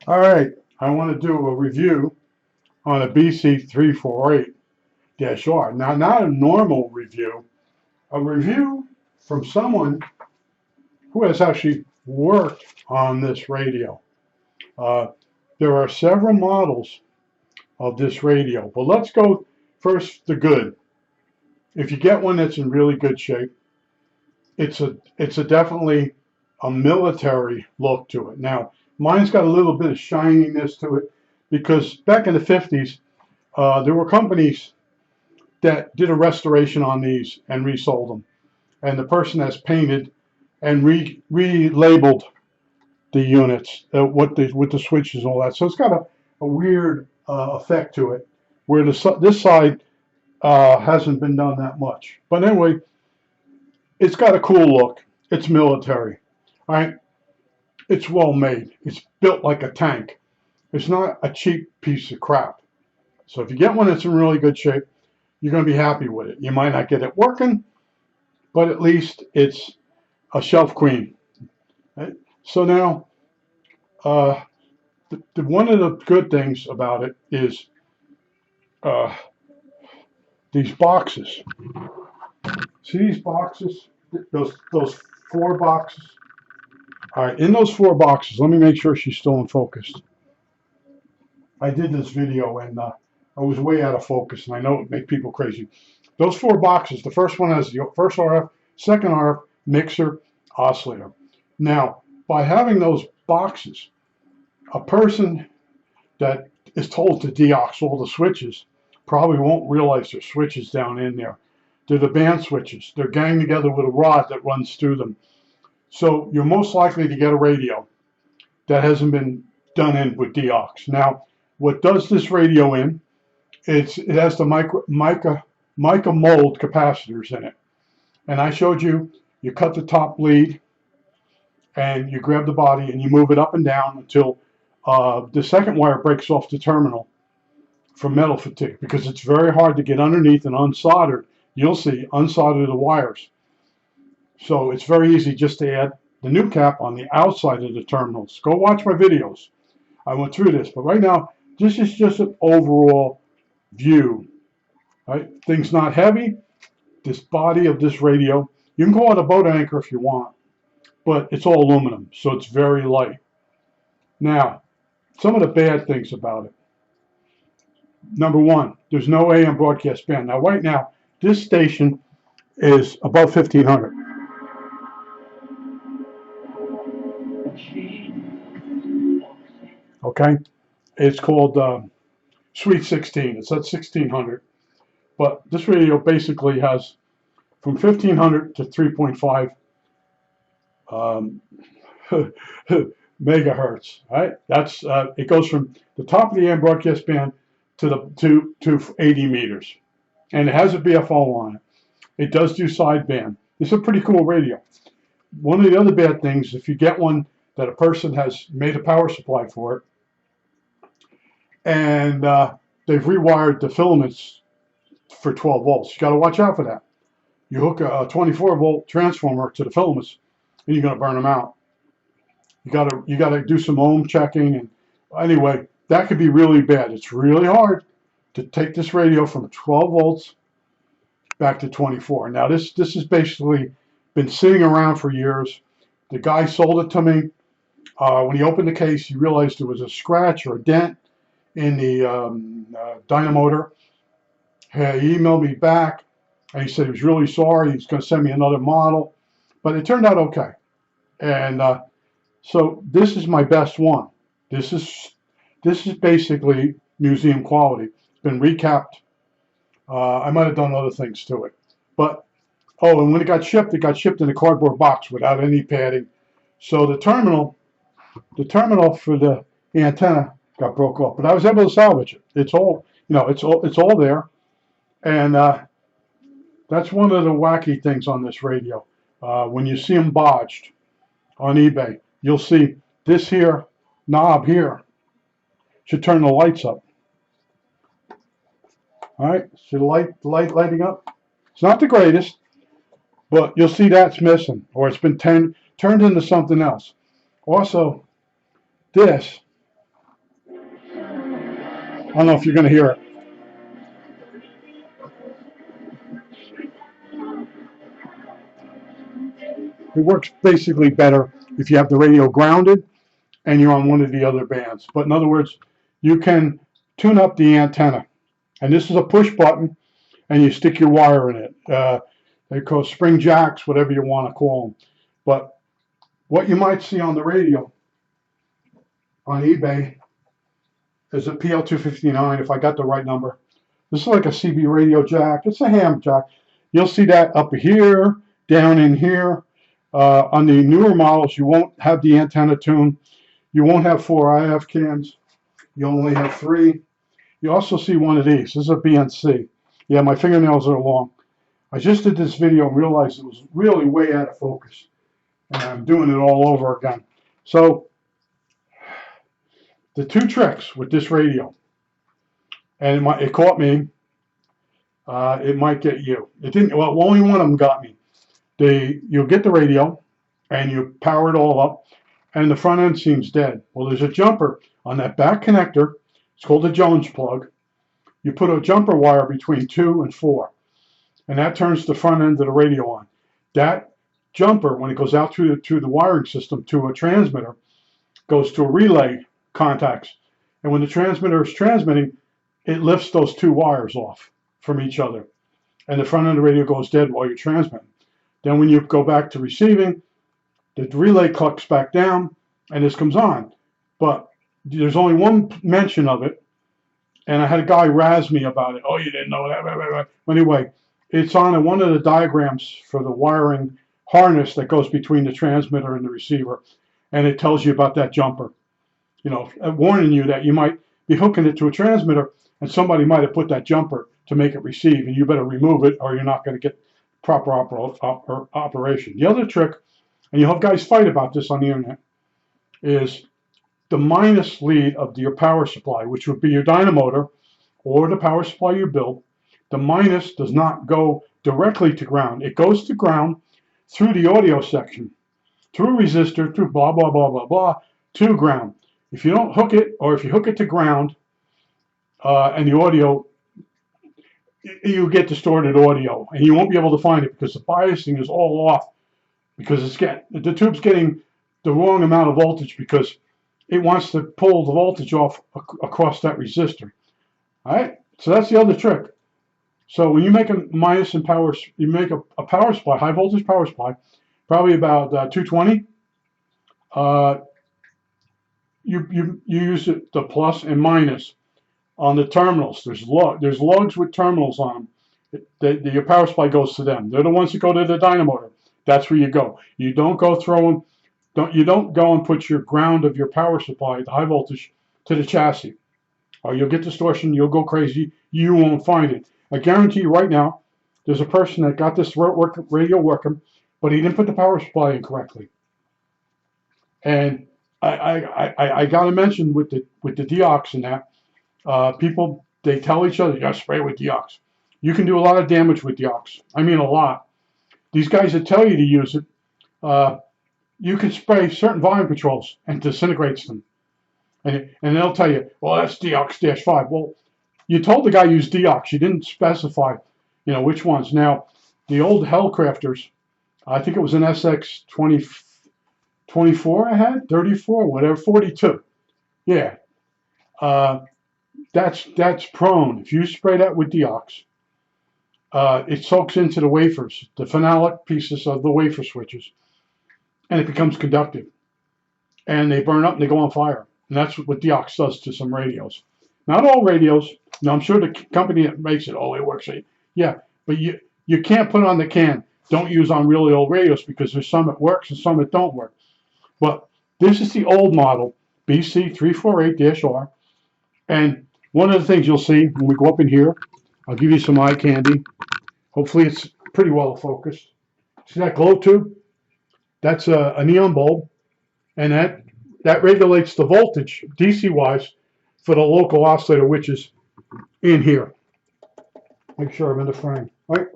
All right, I want to do a review on a BC348-R. Now, not a normal review, a review from someone who has actually worked on this radio. Uh, there are several models of this radio, but let's go first the good. If you get one that's in really good shape, it's a definitely a military look to it. Now, mine's got a little bit of shininess to it because back in the 50s, there were companies that did a restoration on these and resold them. And the person has painted and relabeled the units with the switches and all that. So it's got a weird effect to it, where this side hasn't been done that much. But anyway, it's got a cool look. It's military, all right? It's well made. It's built like a tank. It's not a cheap piece of crap. So if you get one that's in really good shape, you're going to be happy with it. You might not get it working, but at least it's a shelf queen. Right? So now, one of the good things about it is uh, these boxes. See these boxes? Those 4 boxes? All right, in those 4 boxes, let me make sure she's still in focus. I did this video and I was way out of focus, and I know it make people crazy. Those 4 boxes, the first one has the first RF, second RF, mixer, oscillator. Now, by having those boxes, a person that is told to deox all the switches probably won't realize there's switches down in there. They're the band switches. They're ganged together with a rod that runs through them. So you're most likely to get a radio that hasn't been done in with deox. Now, what does this radio in? It has the mica mold capacitors in it. And I showed you, you cut the top lead and you grab the body and you move it up and down until the second wire breaks off the terminal from metal fatigue, because it's very hard to get underneath and unsoldered. You'll see, unsolder the wires. So it's very easy just to add the new cap on the outside of the terminals. Go watch my videos. I went through this, but right now, this is just an overall view. Right? Things not heavy. This body of this radio, you can call it a boat anchor if you want, but it's all aluminum, so it's very light. Now, some of the bad things about it. Number one, there's no AM broadcast band. Now, right now, this station is above 1500. Okay, it's called Sweet 16. It's at 1600, but this radio basically has from 1500 to 3.5 megahertz. Right? That's it goes from the top of the AM broadcast band to 80 meters, and it has a BFO on it. It does do sideband. It's a pretty cool radio. One of the other bad things, if you get one that a person has made a power supply for it, and they've rewired the filaments for 12 volts, you got to watch out for that. You hook a 24-volt transformer to the filaments, and you're going to burn them out. You got to do some ohm checking, and anyway, that could be really bad. It's really hard to take this radio from 12 volts back to 24. Now this has basically been sitting around for years. The guy sold it to me. When he opened the case, he realized there was a scratch or a dent in the dynamotor. He emailed me back, and he said he was really sorry. He's going to send me another model, but it turned out okay. And so this is my best one. This is basically museum quality. It's been recapped. I might have done other things to it, but and when it got shipped in a cardboard box without any padding. So the terminal for the antenna got broke off, but I was able to salvage it. It's all it's all there, and that's one of the wacky things on this radio. When you see them bodged on eBay, you'll see this here knob here should turn the lights up. All right, so the light lighting up. It's not the greatest, but you'll see that's missing, or it's been turned into something else. Also, this, I don't know if you're going to hear it. It works basically better if you have the radio grounded and you're on one of the other bands. But in other words, you can tune up the antenna. And this is a push button, and you stick your wire in it. They're called spring jacks, whatever you want to call them. But what you might see on the radio on eBay is a PL259, if I got the right number. This is like a CB radio jack. It's a ham jack. You'll see that up here, down in here. On the newer models, you won't have the antenna tune. You won't have 4 IF cams. You only have 3. You also see one of these. This is a BNC. Yeah, my fingernails are long. I just did this video and realized it was really way out of focus. And I'm doing it all over again. So, the 2 tricks with this radio, and it caught me. It might get you. It didn't. Well, only one of them got me. You'll get the radio, and you power it all up, and the front end seems dead. Well, there's a jumper on that back connector. It's called the Jones plug. You put a jumper wire between 2 and 4, and that turns the front end of the radio on. That jumper, when it goes out through the wiring system to a transmitter, goes to a relay contacts. And when the transmitter is transmitting, it lifts those 2 wires off from each other. And the front end of the radio goes dead while you're transmitting. Then when you go back to receiving, the relay clucks back down, and this comes on. But there's only one mention of it, and I had a guy razz me about it. Oh, you didn't know that. Anyway, it's on one of the diagrams for the wiring harness that goes between the transmitter and the receiver, and it tells you about that jumper. You know, warning you that you might be hooking it to a transmitter, and somebody might have put that jumper to make it receive, and you better remove it, or you're not going to get proper operation. The other trick, and you'll have guys fight about this on the internet, is the minus lead of your power supply, which would be your dynamotor or the power supply you build. The minus does not go directly to ground. It goes to ground through the audio section, through a resistor, through blah, blah, blah, blah, blah, to ground. If you don't hook it, or if you hook it to ground and the audio, you get distorted audio, and you won't be able to find it because the biasing is all off, because the tube's getting the wrong amount of voltage because it wants to pull the voltage off across that resistor. All right, so that's the other trick. So when you make a minus in power, you make a power supply, high voltage power supply, probably about 220. You use the plus and minus on the terminals. There's lugs with terminals on them. Your power supply goes to them. They're the ones that go to the dynamotor. That's where you go. You don't go throwing. You don't go and put your ground of your power supply, the high voltage, to the chassis, or you'll get distortion. You'll go crazy. You won't find it. I guarantee you right now, there's a person that got this radio working, but he didn't put the power supply in correctly. And I got to mention with the deox and that, people, they tell each other, you got to spray with deox. You can do a lot of damage with deox. I mean, a lot. These guys that tell you to use it, you can spray certain volume controls and disintegrates them. And they'll tell you, well, that's deox-5. Well, you told the guy use deox. You didn't specify, which ones. Now, the old Hellcrafters, I think it was an SX 24 I had, 34, whatever, 42. Yeah. That's prone. If you spray that with deox, it soaks into the wafers, the phenolic pieces of the wafer switches, and it becomes conductive. And they burn up and they go on fire. And that's what deox does to some radios. Not all radios. Now, I'm sure the company that makes it, it works. Yeah, but you can't put on the can, don't use on really old radios, because there's some that works and some that don't work. But this is the old model, BC348-R. And one of the things you'll see when we go up in here, I'll give you some eye candy. Hopefully it's pretty well focused. See that glow tube? That's a neon bulb. And that regulates the voltage, DC-wise, for the local oscillator, which is in here. Make sure I'm in the frame. Wait.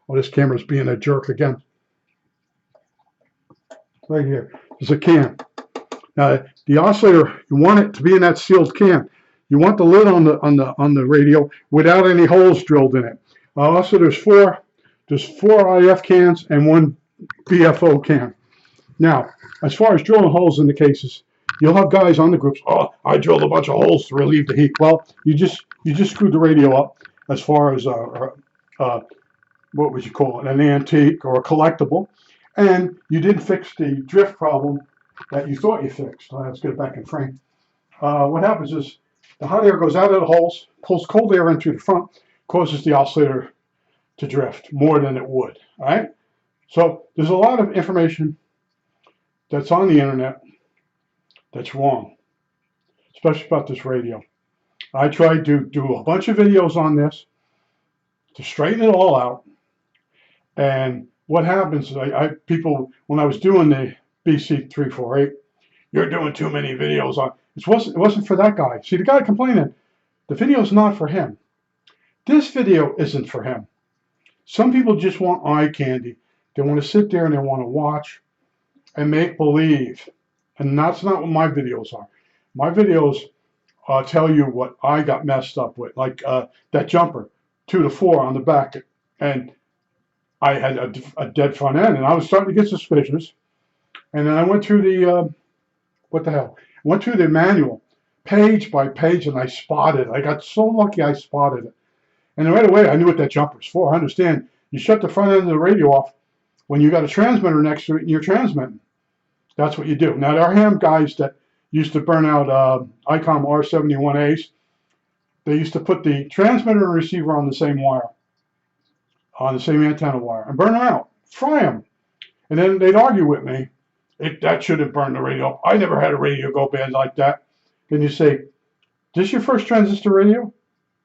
Oh, this camera's being a jerk again. Right here. There's a can. Now, the oscillator, you want it to be in that sealed can. You want the lid on the radio without any holes drilled in it. Also, there's four IF cans and one BFO can. Now, as far as drilling holes in the cases, you'll have guys on the groups. Oh, I drilled a bunch of holes to relieve the heat. Well, you just screwed the radio up as far as what would you call it, an antique or a collectible, and you didn't fix the drift problem that you thought you fixed. Let's get it back in frame. What happens is the hot air goes out of the holes, pulls cold air into the front, causes the oscillator to drift more than it would. All right. So there's a lot of information that's on the internet that's wrong, especially about this radio. I tried to do a bunch of videos on this to straighten it all out. And what happens is people, when I was doing the BC348, you're doing too many videos on it. Wasn't for that guy. See, the guy complaining, the video's not for him. This video isn't for him. Some people just want eye candy. They want to sit there and they want to watch and make believe. And that's not what my videos are. My videos tell you what I got messed up with, like that jumper, 2 to 4 on the back. And I had a dead front end, and I was starting to get suspicious. And then I went through the, went through the manual, page by page, and I spotted. I got so lucky I spotted it. And right away, I knew what that jumper's for. I understand. You shut the front end of the radio off when you got a transmitter next to it and you're transmitting. That's what you do. Now, there are ham guys that used to burn out ICOM R71As. They used to put the transmitter and receiver on the same wire, on the same antenna wire, and burn them out, fry them. And then they'd argue with me, that shouldn't burn the radio. I never had a radio go bad like that. Then you say, this your first transistor radio?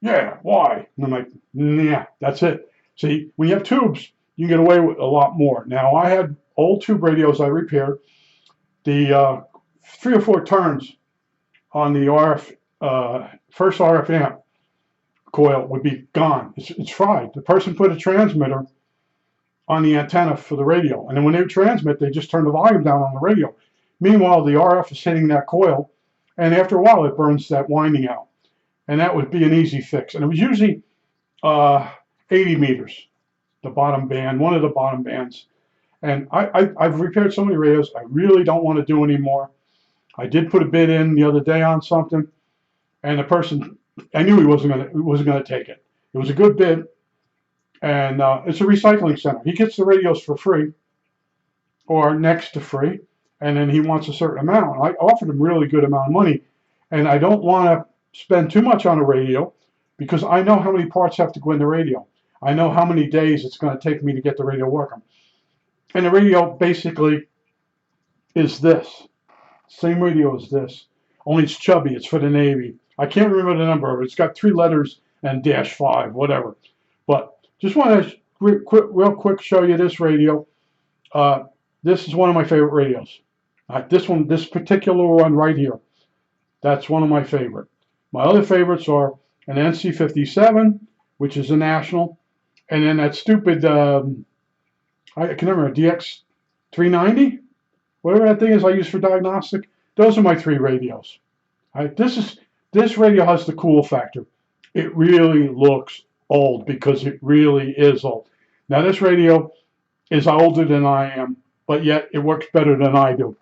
Yeah, why? And I'm like, yeah, that's it. See, when you have tubes, you can get away with a lot more. Now, I had old tube radios I repaired. The 3 or 4 turns on the first RF amp coil would be gone. It's fried. The person put a transmitter on the antenna for the radio, and then when they transmit, they just turn the volume down on the radio. Meanwhile, the RF is hitting that coil, and after a while, it burns that winding out. And that would be an easy fix. And it was usually 80 meters, the bottom band, one of the bottom bands. And I've repaired so many radios, I really don't want to do anymore. I did put a bid in the other day on something, and the person, I knew he wasn't gonna take it. It was a good bid, and it's a recycling center. He gets the radios for free, or next to free, and then he wants a certain amount. I offered him a really good amount of money, and I don't want to spend too much on a radio because I know how many parts have to go in the radio. I know how many days it's going to take me to get the radio working. And the radio basically is this. Same radio as this, only it's chubby. It's for the Navy. I can't remember the number of it. It's got 3 letters and -5, whatever. But just want to real quick show you this radio. This is one of my favorite radios. This particular one right here. That's one of my favorite. My other favorites are an NC57, which is a national, and then that stupid, I can remember, DX390, whatever that thing is I use for diagnostic. Those are my 3 radios. This radio has the cool factor. It really looks old because it really is old. Now this radio is older than I am, but yet it works better than I do.